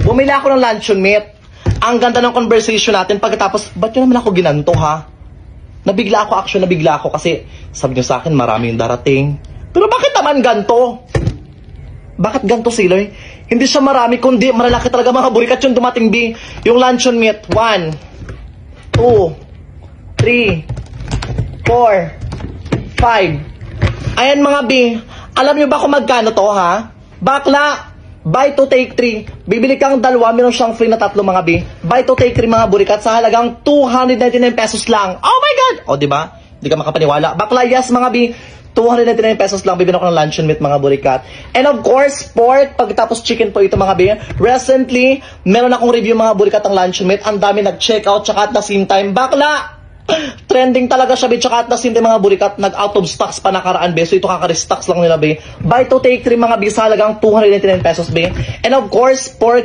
Bumili ako ng luncheon meat. Ang ganda ng conversation natin pagkatapos, ba't yun naman ako ginanto ha? Nabigla ako kasi sabi niyo sa akin marami yung darating. Pero bakit naman ganto? Bakit ganto, Siloy? Hindi siya marami kundi malalaki talaga mga burikat yung dumating, B. Yung luncheon meat, 1, 2, 3, 4, 5. Ayan mga B, alam niyo ba kung magkano to ha? Bakla! Buy to take 3. Bibili kang dalawa, meron siyang free na 3 mga B. Buy to take 3 mga burikat sa halagang 299 pesos lang. Oh my God! O, diba? Hindi ka makapaniwala. Bakla, yes mga B. 299 pesos lang. Bibili ako ng luncheon meat mga burikat. And of course, pork. Pagkatapos chicken po ito mga B. Recently, meron akong review mga burikat ng luncheon meat. Ang dami nag-check out tsaka at the same time. Bakla! Trending talaga siya, be. Tsaka at the same time mga burikat, nag-out of stocks pa nakaraan, be. So ito kaka-restocks lang nila, be. Buy to take 3 mga be sa halagang 299 pesos, be. And of course, pork